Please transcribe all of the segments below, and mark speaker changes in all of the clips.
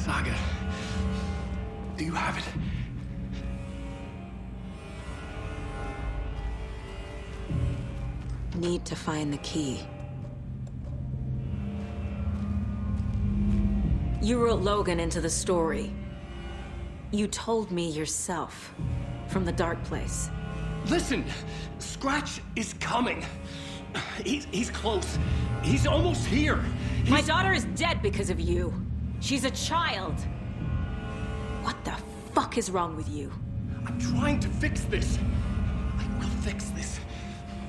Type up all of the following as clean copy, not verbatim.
Speaker 1: Saga, do you have it?
Speaker 2: Need to find the key. You wrote Logan into the story. You told me yourself. From the dark place.
Speaker 1: Listen! Scratch is coming. He's close. He's almost here.
Speaker 2: My daughter is dead because of you. She's a child. What the fuck is wrong with you?
Speaker 1: I'm trying to fix this. I will fix this.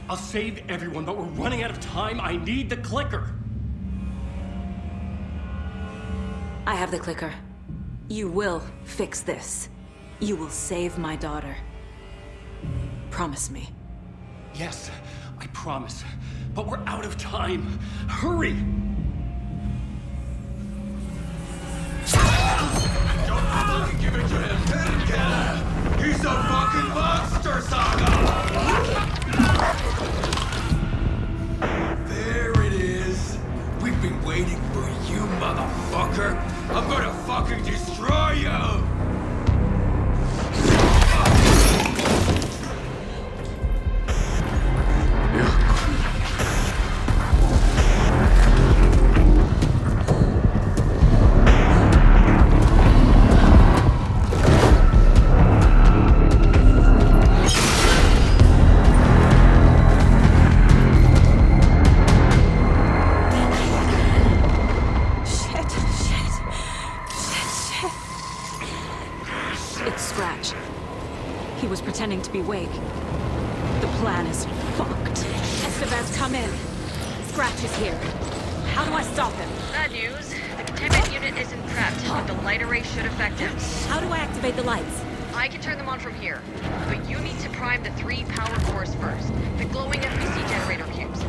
Speaker 1: I'll save everyone, but we're running out of time. I need the clicker.
Speaker 2: I have the clicker. You will fix this. You will save my daughter. Promise me.
Speaker 1: Yes, I promise. But we're out of time. Hurry!
Speaker 3: Don't fucking give it to him! Get him! He's a fucking monster, Saga! There it is! We've been waiting for you, motherfucker! I'm gonna fucking destroy you!
Speaker 2: Pretending to be Wake. The plan is fucked. Estevez, come in. Scratch is here. How do I stop him?
Speaker 4: Bad news. The containment unit isn't prepped, but the light array should affect him.
Speaker 2: How do I activate the lights?
Speaker 4: I can turn them on from here, but you need to prime the 3 power cores first. The glowing FPC generator cubes.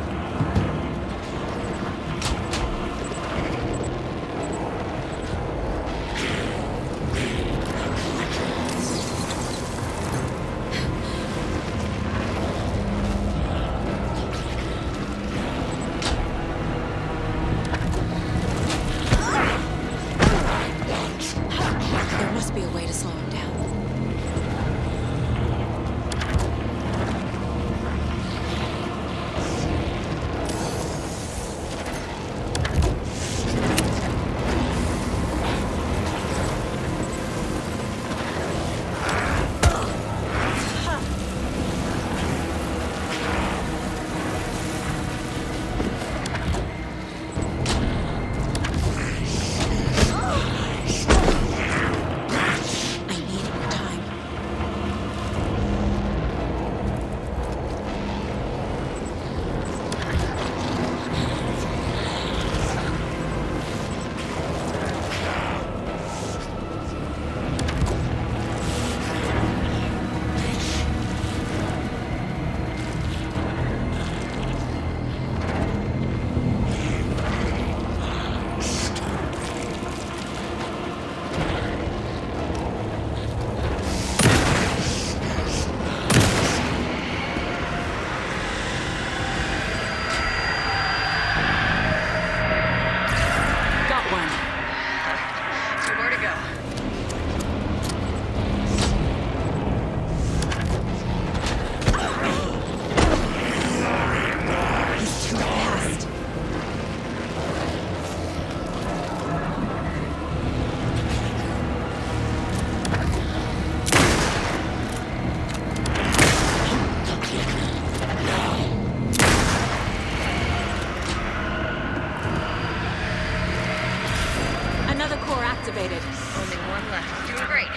Speaker 2: Activated.
Speaker 4: Only one left. Doing great.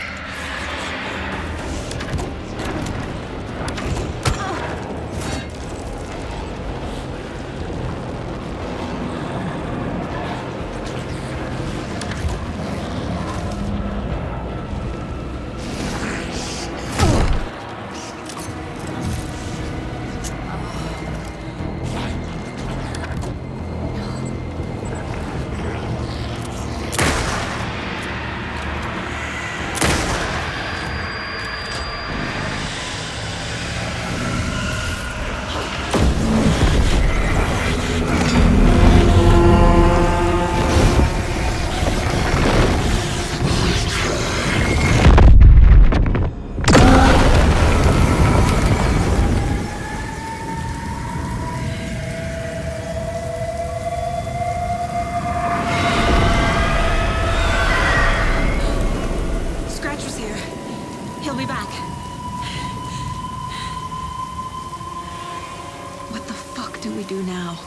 Speaker 2: we do now?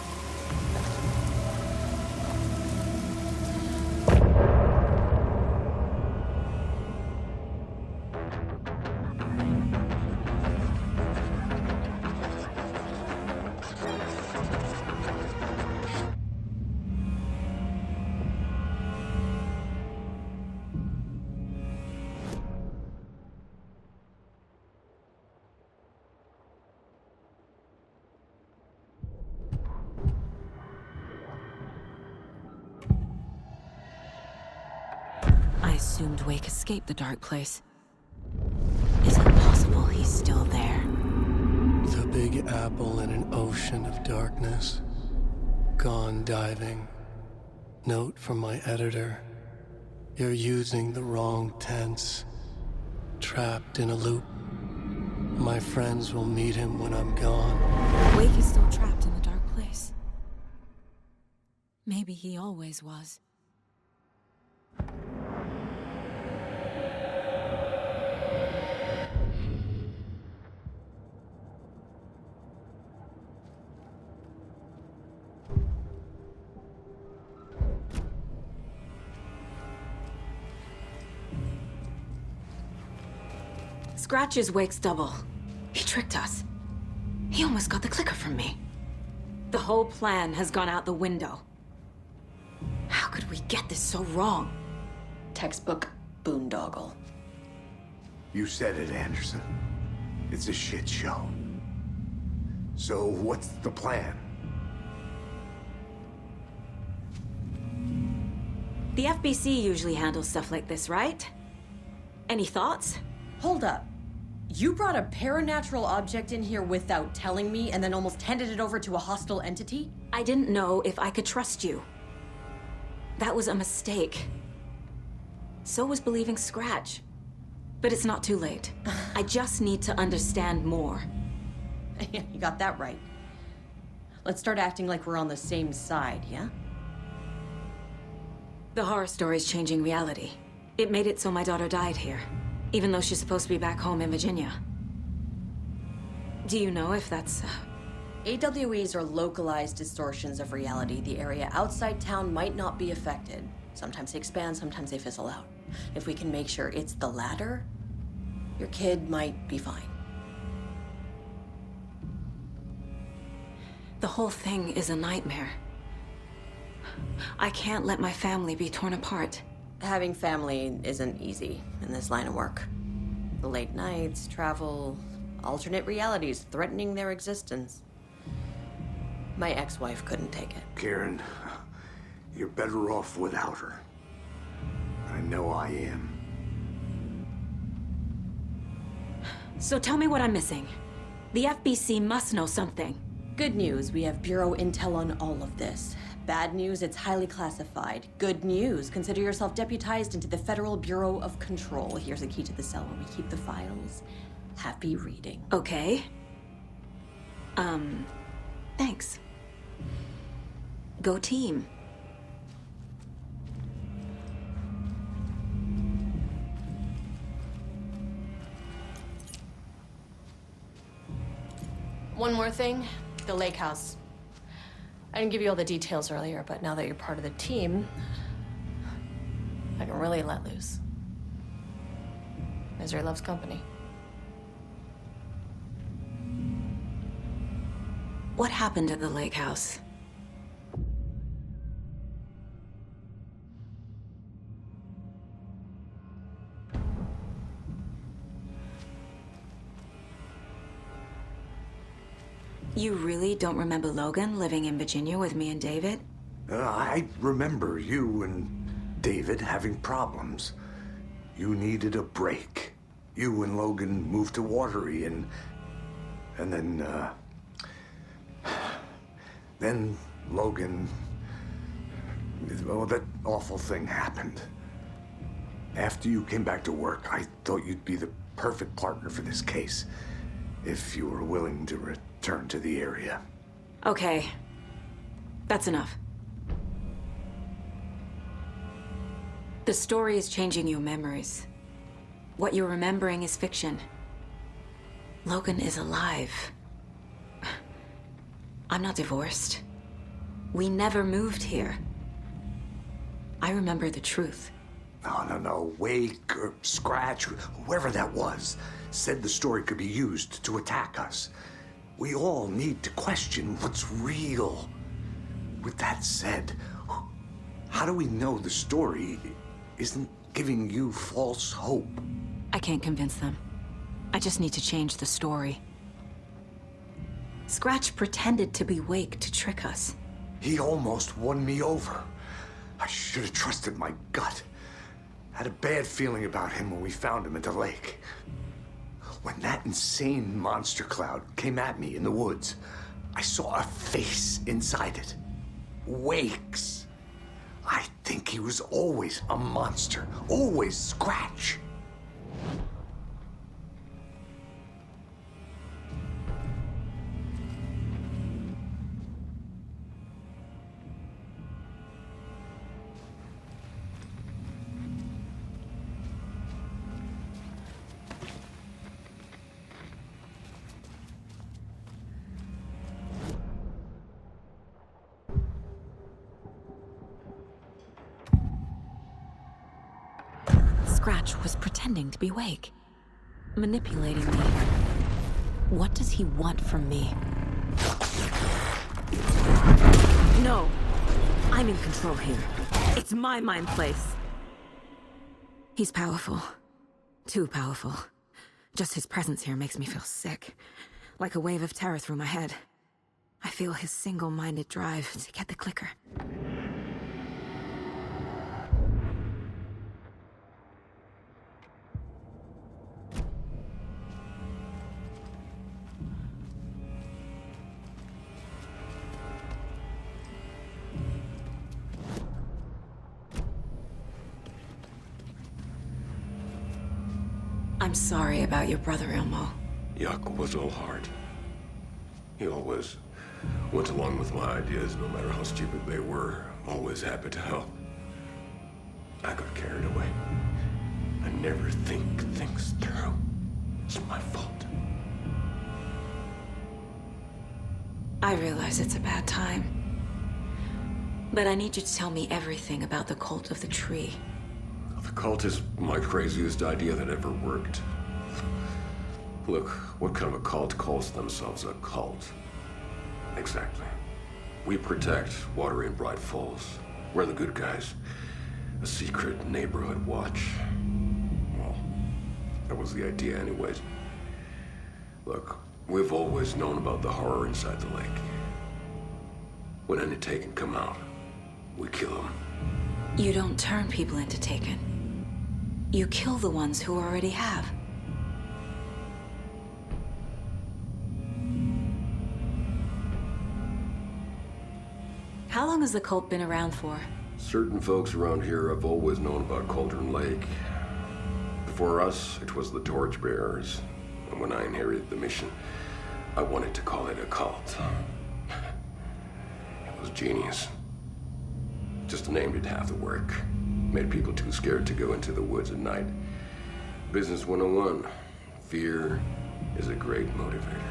Speaker 2: I assumed Wake escaped the dark place. Is it possible he's still there?
Speaker 5: The Big Apple in an ocean of darkness. Gone diving. Note from my editor. You're using the wrong tense. Trapped in a loop. My friends will meet him when I'm gone.
Speaker 2: Wake is still trapped in the dark place. Maybe he always was. Scratch is Wake's double. He tricked us. He almost got the clicker from me. The whole plan has gone out the window. How could we get this so wrong?
Speaker 6: Textbook boondoggle.
Speaker 7: You said it, Anderson. It's a shit show. So what's the plan?
Speaker 2: The FBC usually handles stuff like this, right? Any thoughts?
Speaker 6: Hold up. You brought a paranatural object in here without telling me and then almost handed it over to a hostile entity?
Speaker 2: I didn't know if I could trust you. That was a mistake. So was believing Scratch. But it's not too late. I just need to understand more.
Speaker 6: You got that right. Let's start acting like we're on the same side, yeah?
Speaker 2: The horror story's changing reality. It made it so my daughter died here, even though she's supposed to be back home in Virginia. Do you know if that's...
Speaker 6: AWEs are localized distortions of reality. The area outside town might not be affected. Sometimes they expand, sometimes they fizzle out. If we can make sure it's the latter, your kid might be fine.
Speaker 2: The whole thing is a nightmare. I can't let my family be torn apart.
Speaker 6: Having family isn't easy in this line of work. The late nights, travel, alternate realities threatening their existence. My ex-wife couldn't take it.
Speaker 7: Karen, you're better off without her. I know I am.
Speaker 2: So tell me what I'm missing. The FBC must know something.
Speaker 6: Good news, we have Bureau intel on all of this. Bad news, it's highly classified. Good news, consider yourself deputized into the Federal Bureau of Control. Here's a key to the cell where we keep the files. Happy reading.
Speaker 2: Okay. Thanks. Go team.
Speaker 6: One more thing, the lake house. I didn't give you all the details earlier, but now that you're part of the team, I can really let loose. Misery loves company.
Speaker 2: What happened at the lake house? You really don't remember Logan living in Virginia with me and David?
Speaker 7: I remember you and David having problems. You needed a break. You and Logan moved to Watery and then Logan, well, that awful thing happened. After you came back to work, I thought you'd be the perfect partner for this case, if you were willing to return to the area.
Speaker 2: Okay. That's enough. The story is changing your memories. What you're remembering is fiction. Logan is alive. I'm not divorced. We never moved here. I remember the truth.
Speaker 7: No. Wake or Scratch, whoever that was, said the story could be used to attack us. We all need to question what's real. With that said, how do we know the story isn't giving you false hope?
Speaker 2: I can't convince them. I just need to change the story. Scratch pretended to be Wake to trick us.
Speaker 7: He almost won me over. I should have trusted my gut. Had a bad feeling about him when we found him at the lake. When that insane monster cloud came at me in the woods, I saw a face inside it. Wake's. I think he was always a monster, always Scratch.
Speaker 2: Scratch was pretending to be Wake, manipulating me. What does he want from me? No! I'm in control here. It's my mind place. He's powerful. Too powerful. Just his presence here makes me feel sick. Like a wave of terror through my head. I feel his single-minded drive to get the clicker. I'm sorry about your brother, Ilmo.
Speaker 8: Jaakko was all heart. He always went along with my ideas, no matter how stupid they were. Always happy to help. I got carried away. I never think things through. It's my fault.
Speaker 2: I realize it's a bad time. But I need you to tell me everything about the Cult of the Tree.
Speaker 8: The cult is my craziest idea that ever worked. Look, what kind of a cult calls themselves a cult? Exactly. We protect water in Bright Falls. We're the good guys. A secret neighborhood watch. Well, that was the idea anyways. Look, we've always known about the horror inside the lake. When any Taken come out, we kill them.
Speaker 2: You don't turn people into Taken. You kill the ones who already have. How long has the cult been around for?
Speaker 8: Certain folks around here have always known about Cauldron Lake. Before us, it was the Torchbearers. And when I inherited the mission, I wanted to call it a cult. It was genius. Just named it half the work. Made people too scared to go into the woods at night. Business 101. Fear is a great motivator.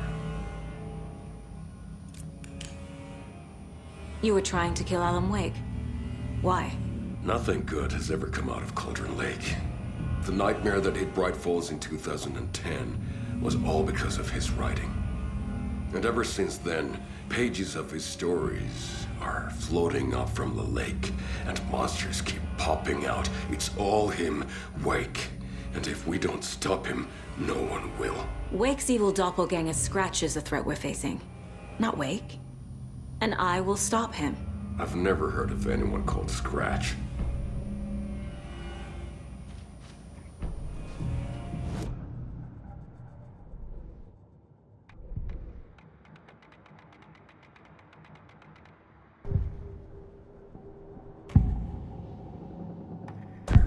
Speaker 2: You were trying to kill Alan Wake. Why?
Speaker 8: Nothing good has ever come out of Cauldron Lake. The nightmare that hit Bright Falls in 2010 was all because of his writing. And ever since then, pages of his stories are floating up from the lake, and monsters keep popping out. It's all him, Wake. And if we don't stop him, no one will.
Speaker 2: Wake's evil doppelganger Scratch is the threat we're facing, not Wake. And I will stop him.
Speaker 8: I've never heard of anyone called Scratch.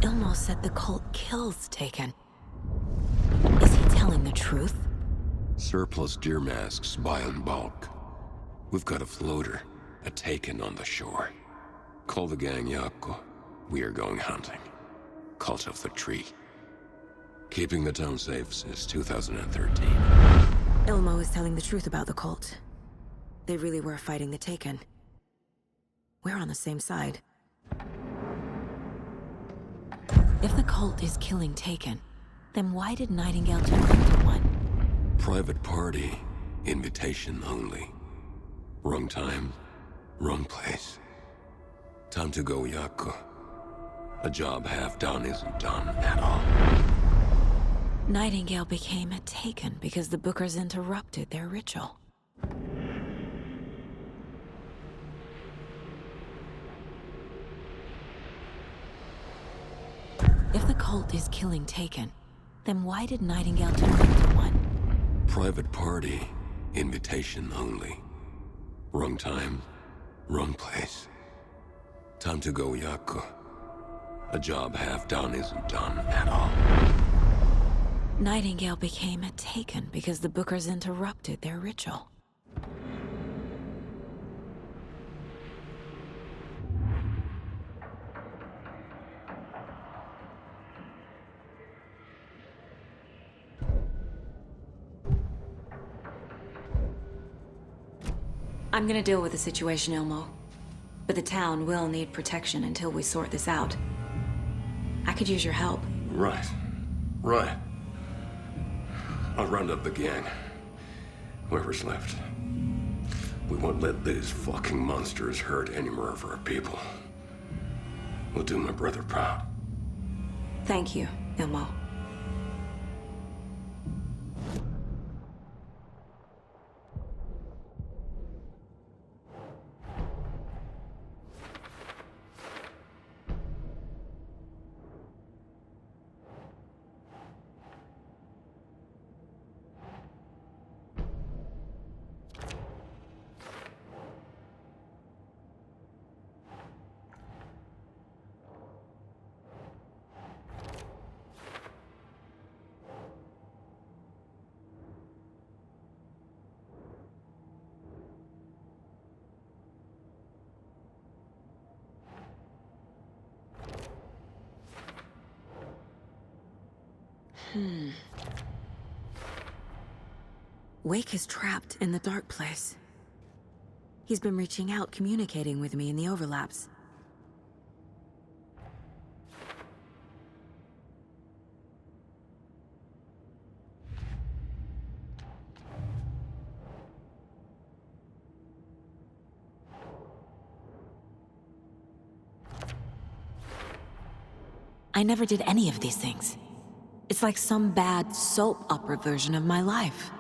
Speaker 2: Ilmo said the cult kills Taken. Is he telling the truth?
Speaker 8: Surplus deer masks by in bulk. We've got a floater, a Taken on the shore. Call the gang Jaakko. We are going hunting. Cult of the Tree. Keeping the town safe since 2013.
Speaker 2: Ilmo is telling the truth about the cult. they really were fighting the Taken. We're on the same side. If the cult is killing Taken, then why did Nightingale turn into one?
Speaker 8: Private party. Invitation only. Wrong time, wrong place. Time to go, Yaku. A job half done isn't done at all.
Speaker 2: Nightingale became a Taken because the Bookers interrupted their ritual. If the cult is killing Taken, then why did Nightingale turn into one?
Speaker 8: Private party. Invitation only. Wrong time, wrong place. Time to go, Yaku. A job half done isn't done at all.
Speaker 2: Nightingale became a Taken because the Bookers interrupted their ritual. I'm gonna deal with the situation, Ilmo. But the town will need protection until we sort this out. I could use your help.
Speaker 8: Right. Right. I'll round up the gang. Whoever's left. We won't let these fucking monsters hurt any more of our people. We'll do my brother proud.
Speaker 2: Thank you, Ilmo. Wake is trapped in the dark place. He's been reaching out, communicating with me in the overlaps. I never did any of these things. It's like some bad soap opera version of my life.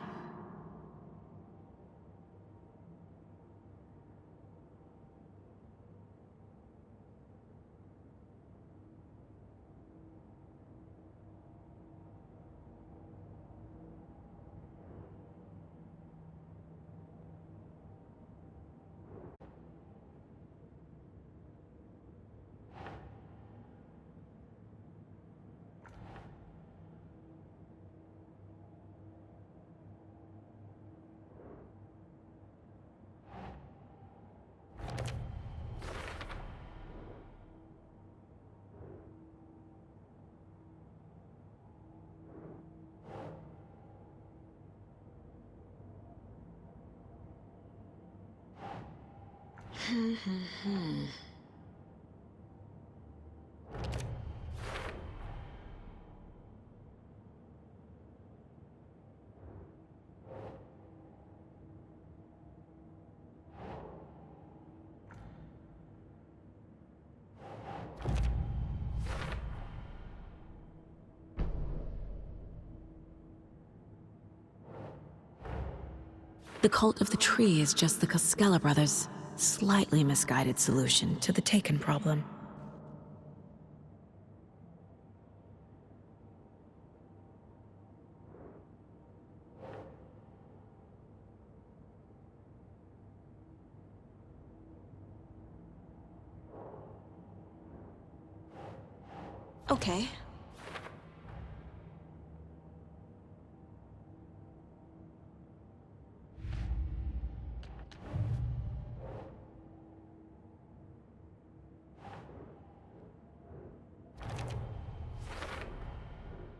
Speaker 2: The Cult of the Tree is just the Koskela brothers' slightly misguided solution to the Taken problem. Okay.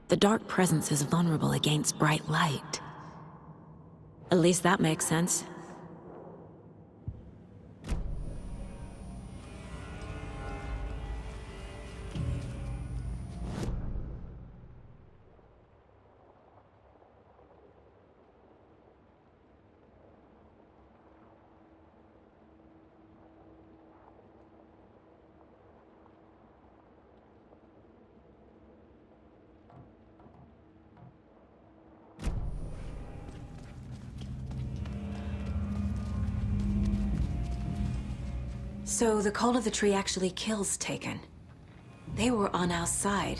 Speaker 2: The dark presence is vulnerable against bright light. At least that makes sense. So the Cult of the Tree actually kills Taken. They were on our side,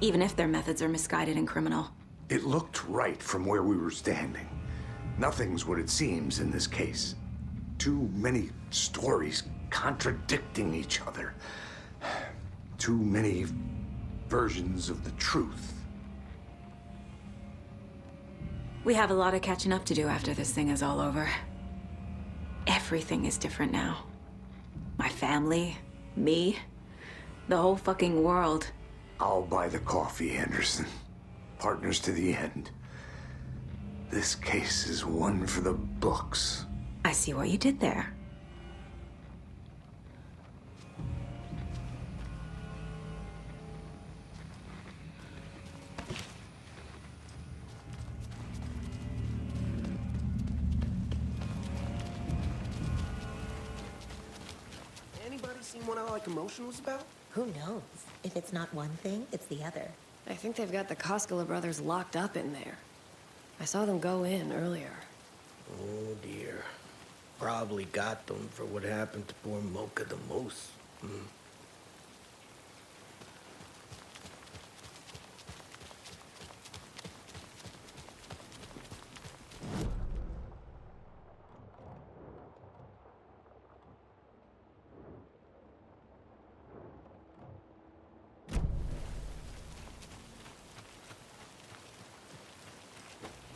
Speaker 2: even if their methods are misguided and criminal.
Speaker 7: It looked right from where we were standing. Nothing's what it seems in this case. Too many stories contradicting each other. Too many versions of the truth.
Speaker 2: We have a lot of catching up to do after this thing is all over. Everything is different now. My family, me, the whole fucking world.
Speaker 7: I'll buy the coffee, Anderson. Partners to the end. This case is one for the books.
Speaker 2: I see what you did there.
Speaker 9: Anybody seen what I like emotionals about?
Speaker 10: Who knows? If it's not one thing, it's the other.
Speaker 11: I think they've got the Koskela brothers locked up in there. I saw them go in earlier.
Speaker 9: Oh dear. Probably got them for what happened to poor Mocha the Moose.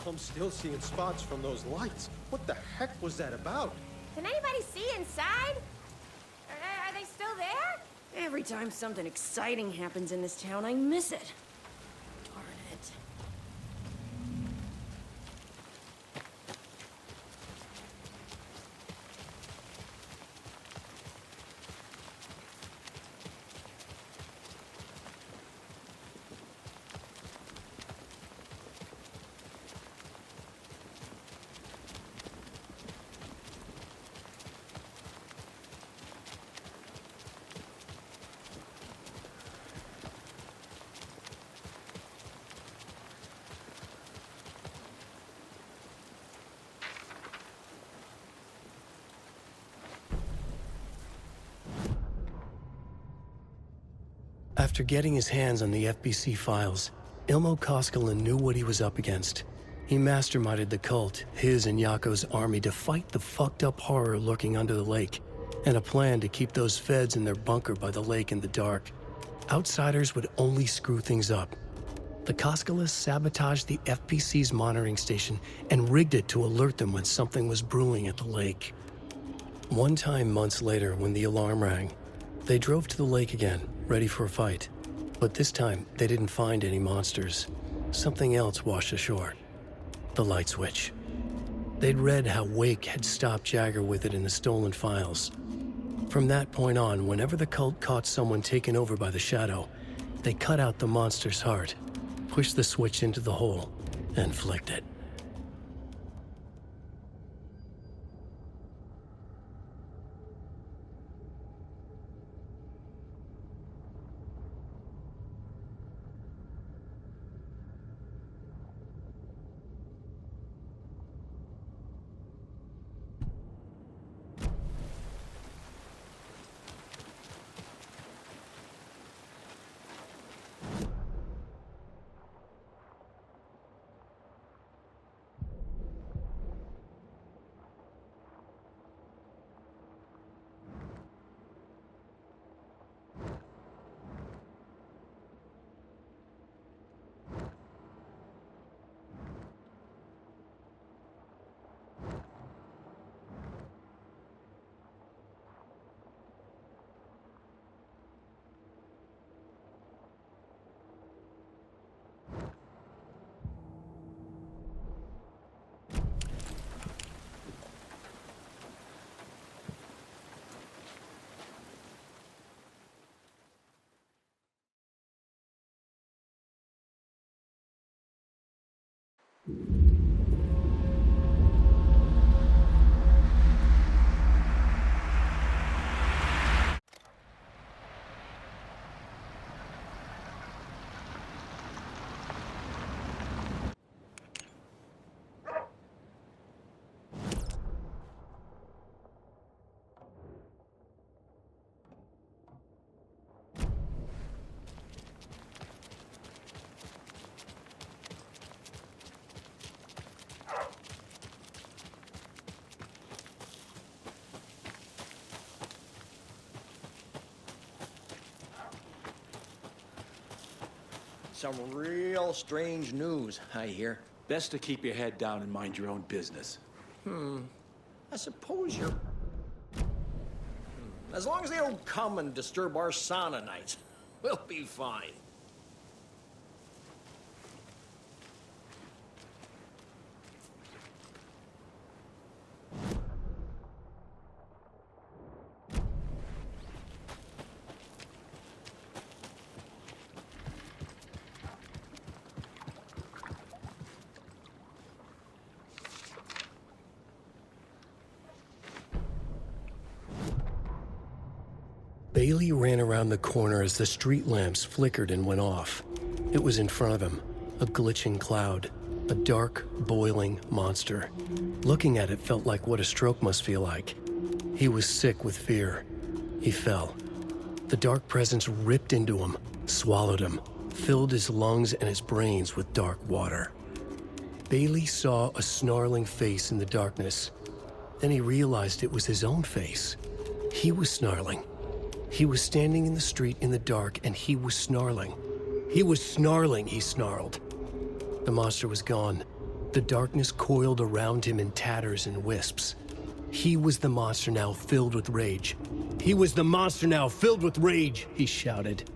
Speaker 12: I'm still seeing spots from those lights. What the heck was that about?
Speaker 13: Can anybody see inside? Are they still there?
Speaker 11: Every time something exciting happens in this town, I miss it. Darn it.
Speaker 5: After getting his hands on the FBC files, Ilmo Koskela knew what he was up against. He masterminded the cult, his and Yako's army, to fight the fucked up horror lurking under the lake, and a plan to keep those feds in their bunker by the lake in the dark. Outsiders would only screw things up. The Koskelas sabotaged the FBC's monitoring station and rigged it to alert them when something was brewing at the lake. One time months later, when the alarm rang, they drove to the lake again, ready for a fight. But this time, they didn't find any monsters. Something else washed ashore. The light switch. They'd read how Wake had stopped Jagger with it in the stolen files. From that point on, whenever the cult caught someone taken over by the Shadow, they cut out the monster's heart, pushed the switch into the hole, and flicked it.
Speaker 9: Some real strange news, I hear.
Speaker 14: Best to keep your head down and mind your own business.
Speaker 9: I suppose you're... As long as they don't come and disturb our sauna nights, we'll be fine.
Speaker 5: Bailey ran around the corner as the street lamps flickered and went off. It was in front of him, a glitching cloud, a dark, boiling monster. Looking at it felt like what a stroke must feel like. He was sick with fear. He fell. The dark presence ripped into him, swallowed him, filled his lungs and his brains with dark water. Bailey saw a snarling face in the darkness. Then he realized it was his own face. He was snarling. He was standing in the street in the dark, and he was snarling. He was snarling, he snarled. The monster was gone. The darkness coiled around him in tatters and wisps. He was the monster now filled with rage. He was the monster now filled with rage, he shouted.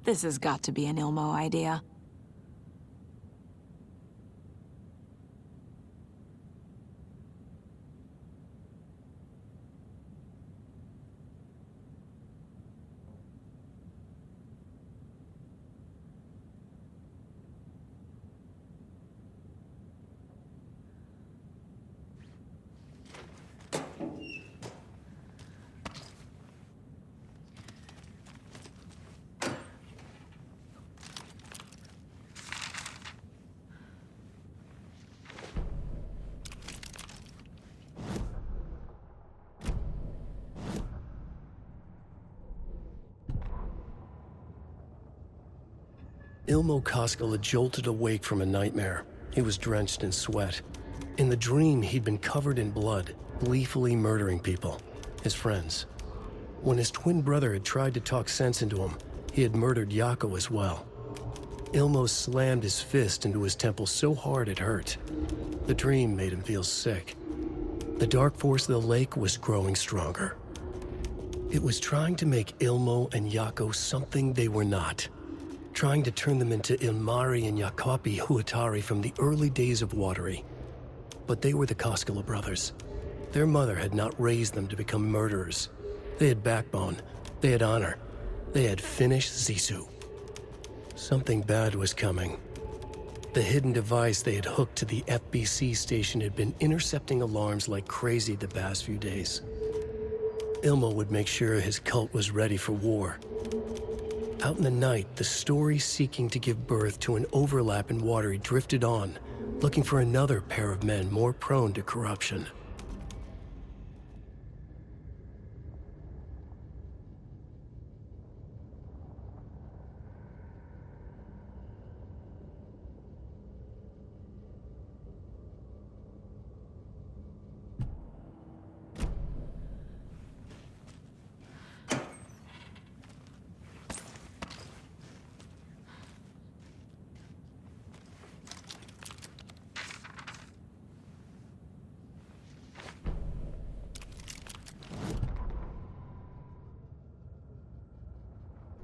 Speaker 2: This has got to be an Ilmo idea.
Speaker 5: Ilmo Koskela jolted awake from a nightmare. He was drenched in sweat. In the dream, he'd been covered in blood, gleefully murdering people, his friends. When his twin brother had tried to talk sense into him, he had murdered Yako as well. Ilmo slammed his fist into his temple so hard it hurt. The dream made him feel sick. The dark force of the lake was growing stronger. It was trying to make Ilmo and Yako something they were not. Trying to turn them into Ilmari and Yakapi Huatari from the early days of Watery. But they were the Koskela brothers. Their mother had not raised them to become murderers. They had backbone. They had honor. They had finished Zissou. Something bad was coming. The hidden device they had hooked to the FBC station had been intercepting alarms like crazy the past few days. Ilmo would make sure his cult was ready for war. Out in the night, the story seeking to give birth to an overlap in Watery drifted on, looking for another pair of men more prone to corruption.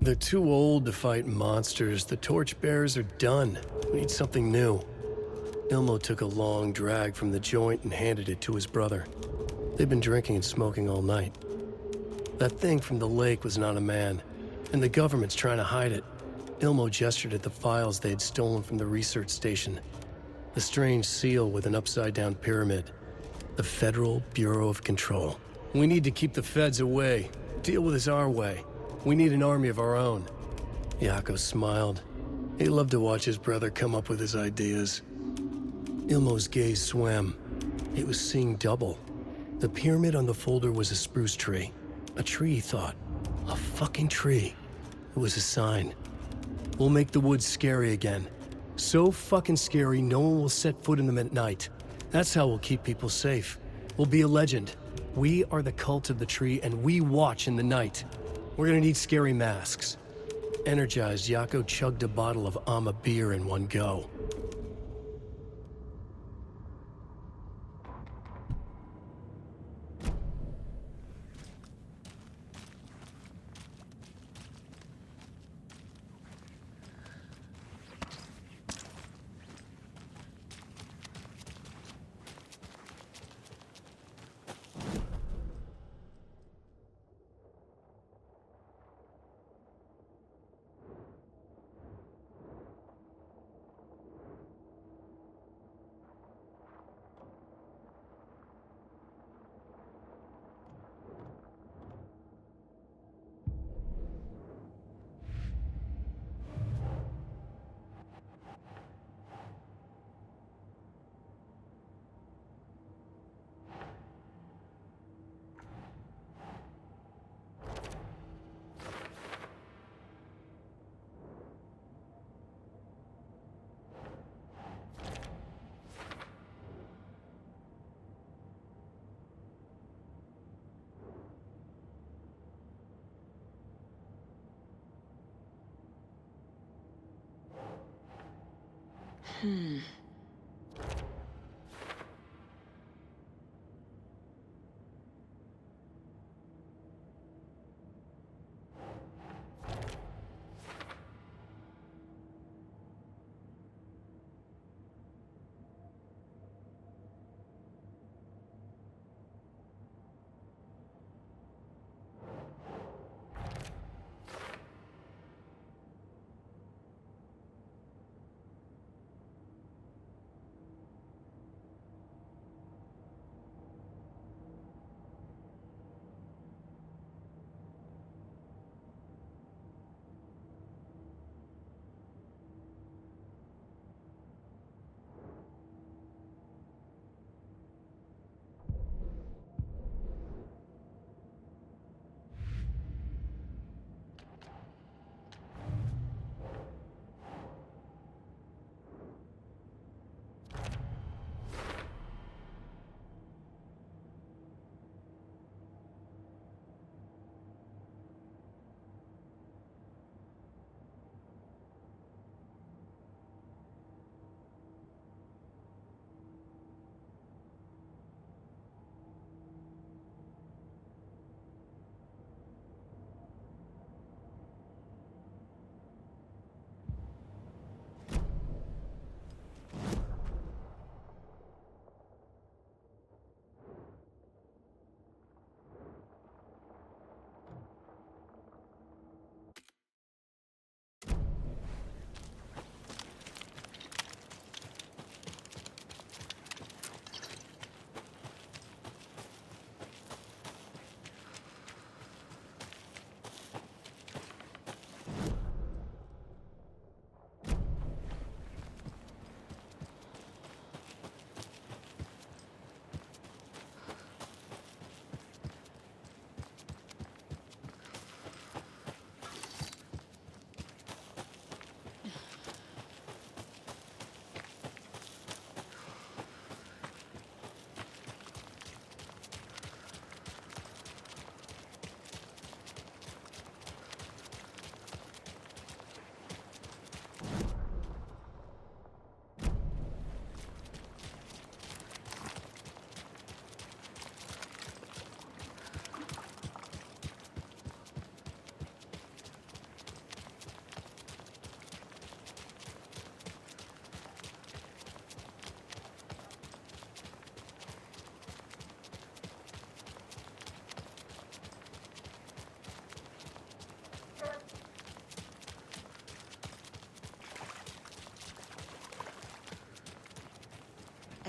Speaker 5: They're too old to fight monsters. The torchbearers are done. We need something new. Ilmo took a long drag from the joint and handed it to his brother. They'd been drinking and smoking all night. That thing from the lake was not a man, and the government's trying to hide it. Ilmo gestured at the files they had stolen from the research station. The strange seal with an upside-down pyramid. The Federal Bureau of Control. We need to keep the feds away. Deal with this our way. We need an army of our own. Yako smiled. He loved to watch his brother come up with his ideas. Ilmo's gaze swam. He was seeing double. The pyramid on the folder was a spruce tree. A tree, he thought. A fucking tree. It was a sign. We'll make the woods scary again. So fucking scary, no one will set foot in them at night. That's how we'll keep people safe. We'll be a legend. We are the cult of the tree, and we watch in the night. We're gonna need scary masks. Energized, Yako chugged a bottle of Ama beer in one go.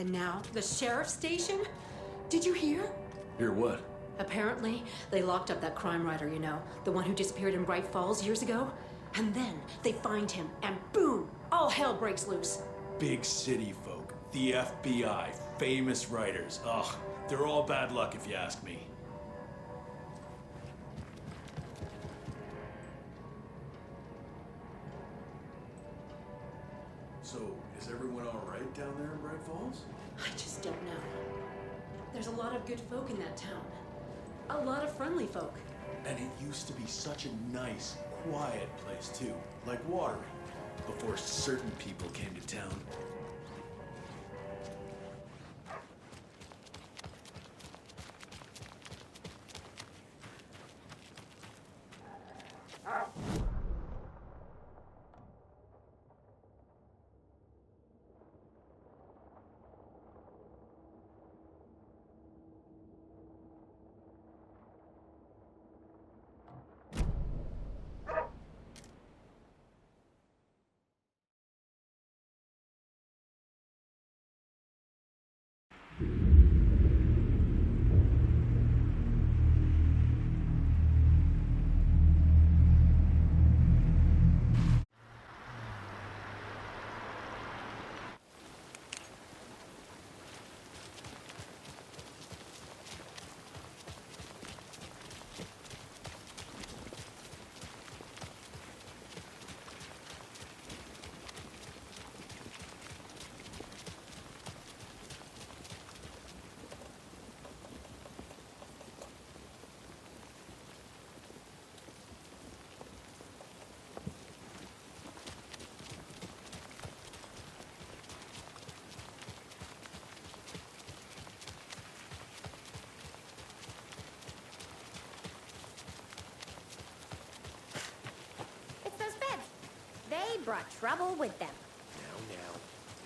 Speaker 15: And now, the sheriff's station? Did you hear?
Speaker 14: Hear what?
Speaker 15: Apparently, they locked up that crime writer, you know, the one who disappeared in Bright Falls years ago. And then they find him, and boom, all hell breaks loose.
Speaker 14: Big city folk, the FBI, famous writers. Ugh, they're all bad luck if you ask me. So, is everyone all right down there in Bright Falls?
Speaker 15: I just don't know. There's a lot of good folk in that town. A lot of friendly folk.
Speaker 14: And it used to be such a nice, quiet place too, like Watery, before certain people came to town.
Speaker 13: They brought trouble with them.
Speaker 9: Now.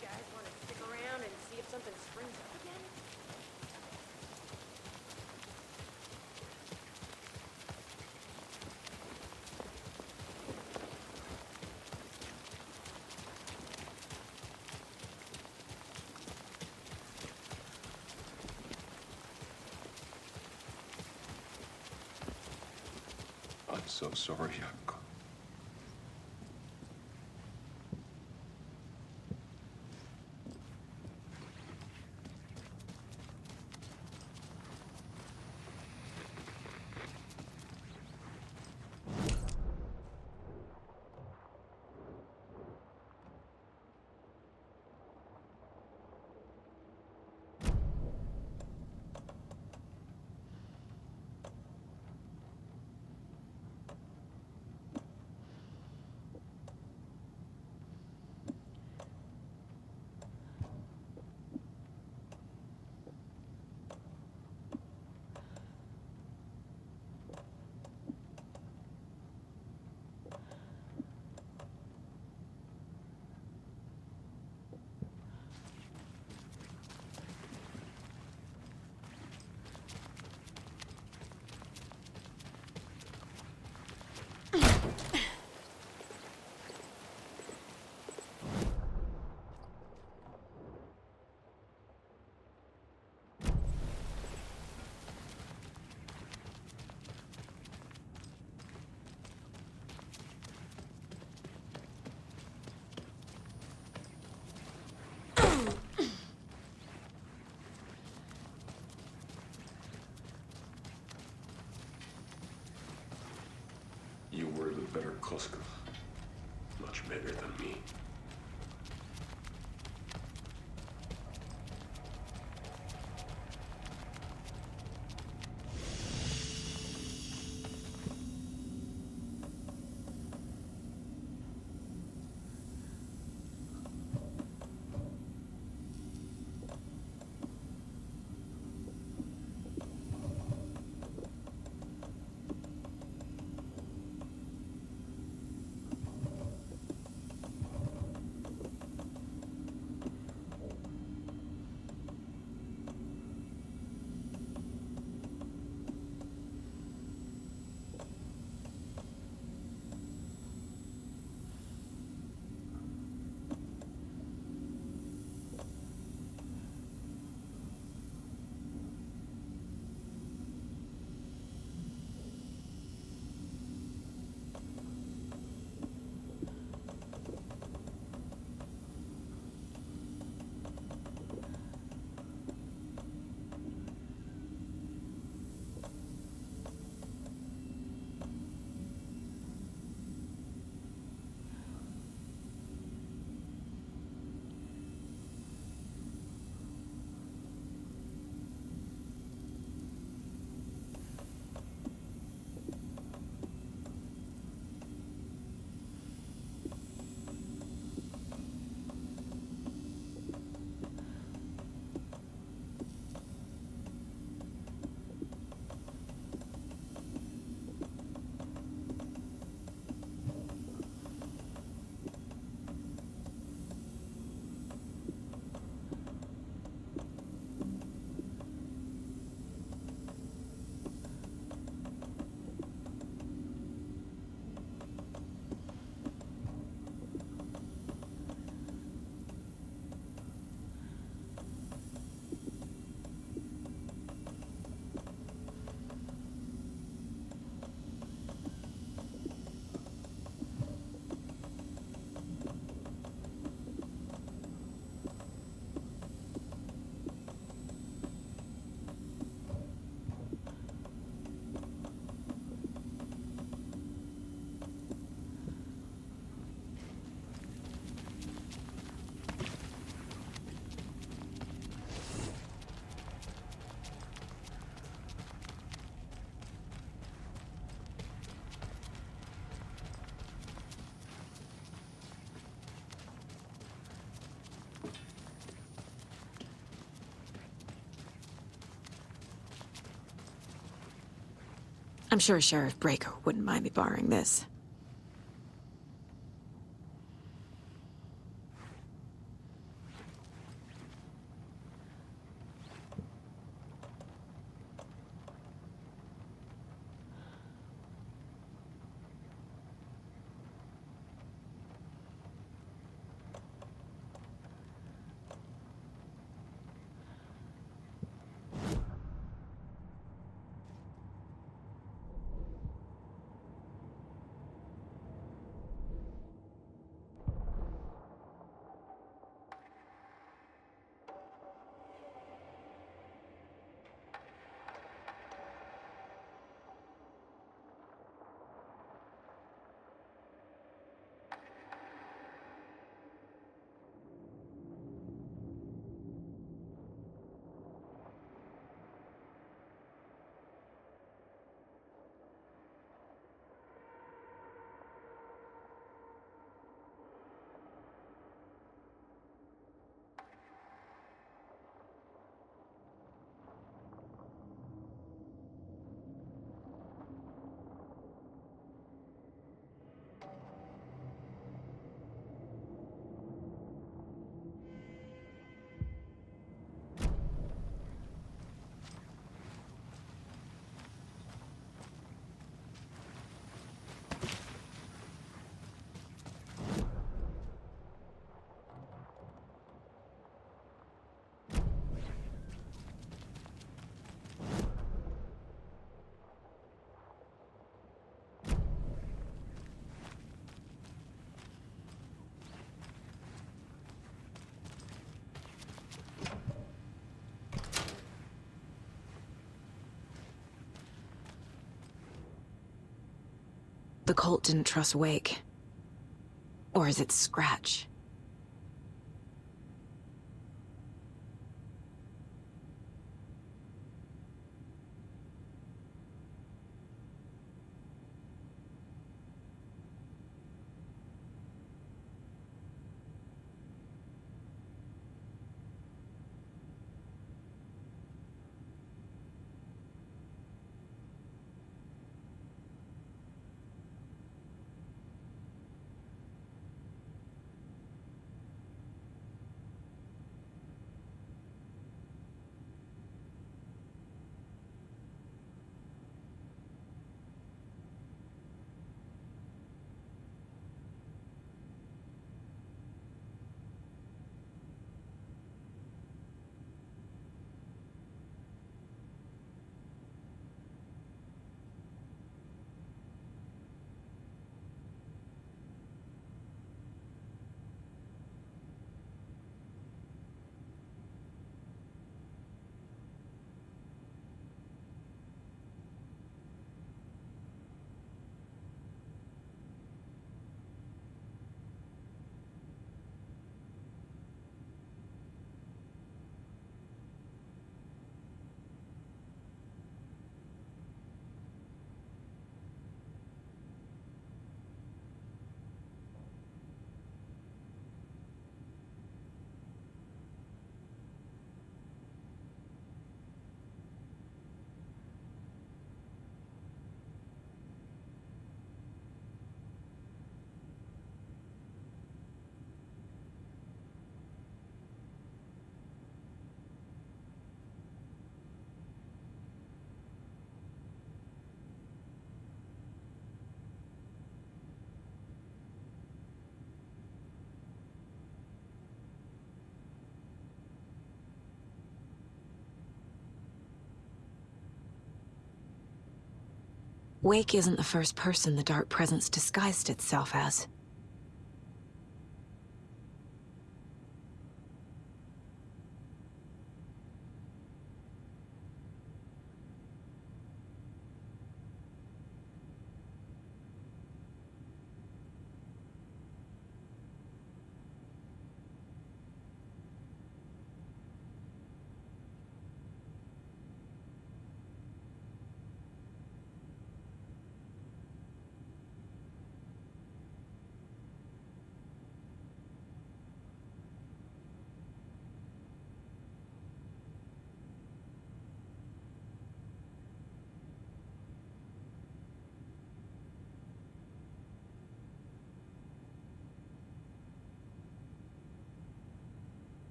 Speaker 4: You guys want to stick around and see if something springs up again?
Speaker 8: I'm so sorry, Uncle. You were the better Koska. Much better than me.
Speaker 2: I'm sure Sheriff Breaker wouldn't mind me borrowing this. The cult didn't trust Wake. Or is it Scratch? Wake isn't the first person the Dark Presence disguised itself as.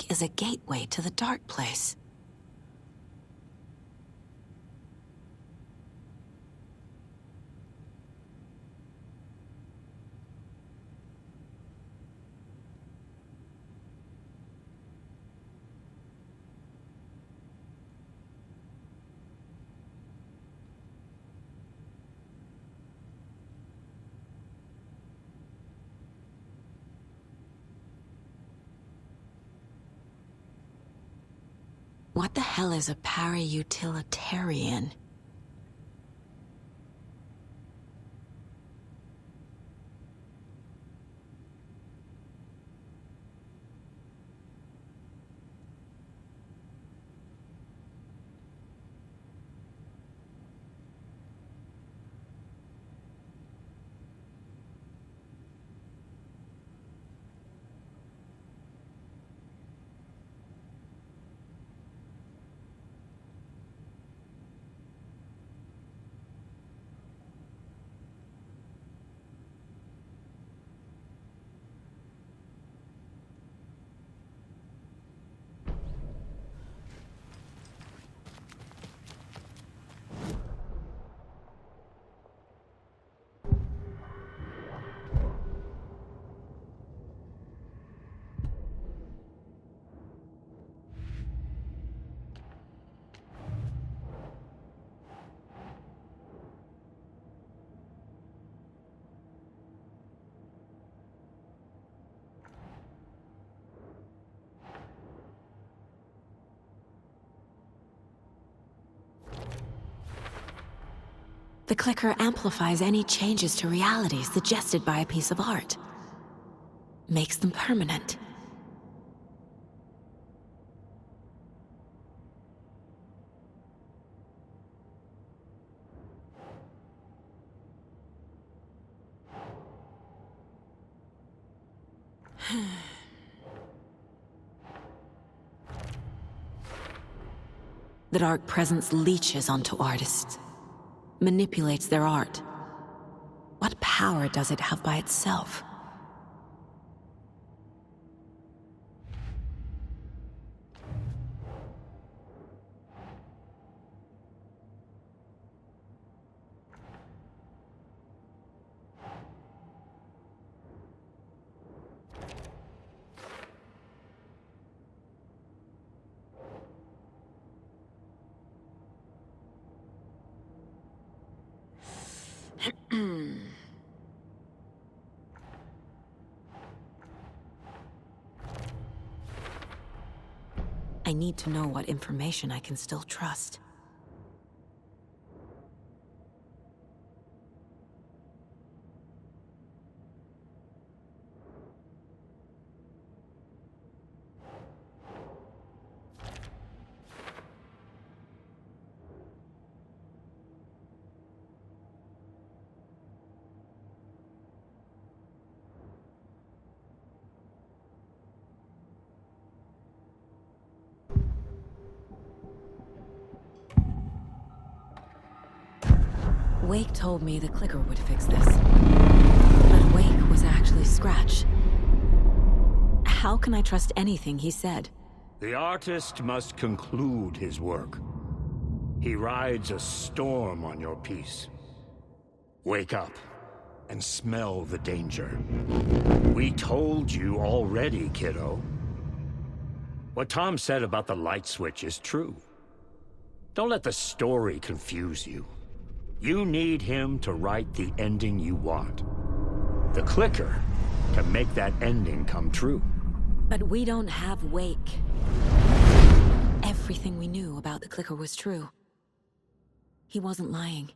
Speaker 2: Wake is a gateway to the dark place. What the hell is a para-utilitarian? The clicker amplifies any changes to reality suggested by a piece of art. Makes them permanent. The dark presence leeches onto artists. Manipulates their art. What power does it have by itself? I need to know what information I can still trust. Wake told me the clicker would fix this. But Wake was actually Scratch. How can I trust anything he said?
Speaker 16: The artist must conclude his work. He rides a storm on your piece. Wake up and smell the danger. We told you already, kiddo. What Tom said about the light switch is true. Don't let the story confuse you. You need him to write the ending you want. The clicker can make that ending come true.
Speaker 2: But we don't have Wake. Everything we knew about the clicker was true. He wasn't lying.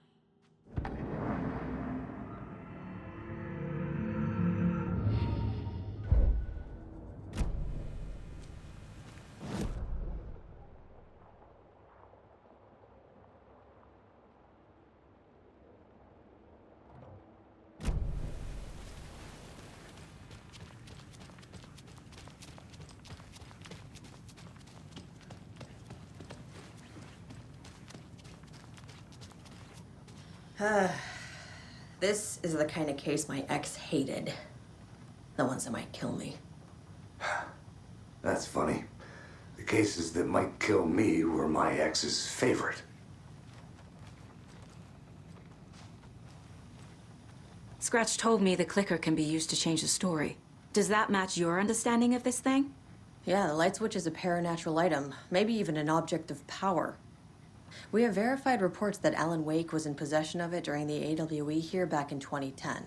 Speaker 6: This is the kind of case my ex hated. The ones that might kill me.
Speaker 7: That's funny. cases that might kill me were my ex's favorite.
Speaker 2: Scratch told me the clicker can be used to change the story. Does that match your understanding of this thing?
Speaker 6: Yeah, the light switch is a paranatural item, maybe even an object of power. We have verified reports that Alan Wake was in possession of it during the AWE here back in 2010.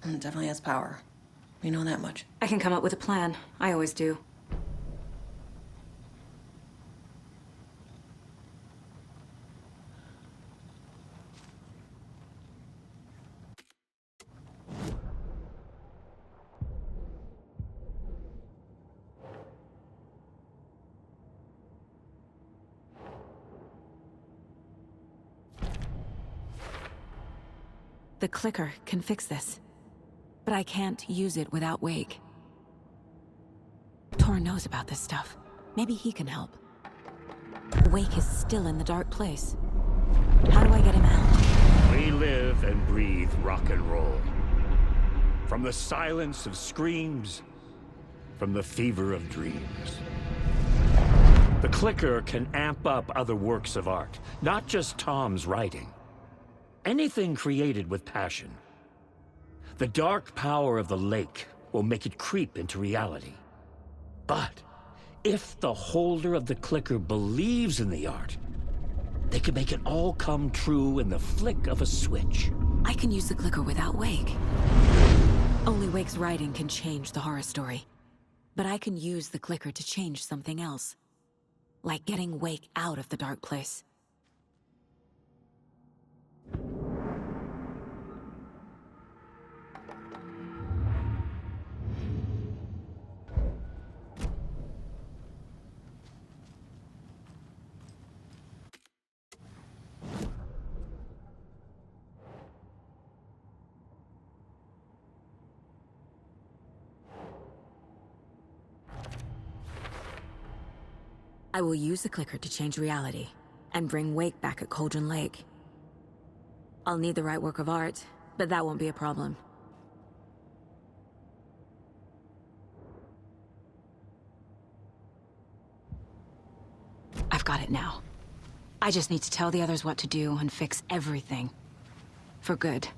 Speaker 6: It definitely has power. We know that much.
Speaker 2: I can come up with a plan. I always do. The clicker can fix this, but I can't use it without Wake. Tor knows about this stuff. Maybe he can help. Wake is still in the dark place. How do I get him out?
Speaker 16: We live and breathe rock and roll. From the silence of screams, from the fever of dreams. The clicker can amp up other works of art, not just Tom's writing. Anything created with passion. The dark power of the lake will make it creep into reality. But if the holder of the clicker believes in the art, they can make it all come true in the flick of a switch.
Speaker 2: I can use the clicker without Wake. Only Wake's writing can change the horror story. But I can use the clicker to change something else. Like getting Wake out of the dark place. I will use the clicker to change reality, and bring Wake back at Cauldron Lake. I'll need the right work of art, but that won't be a problem. I've got it now. I just need to tell the others what to do and fix everything. For good.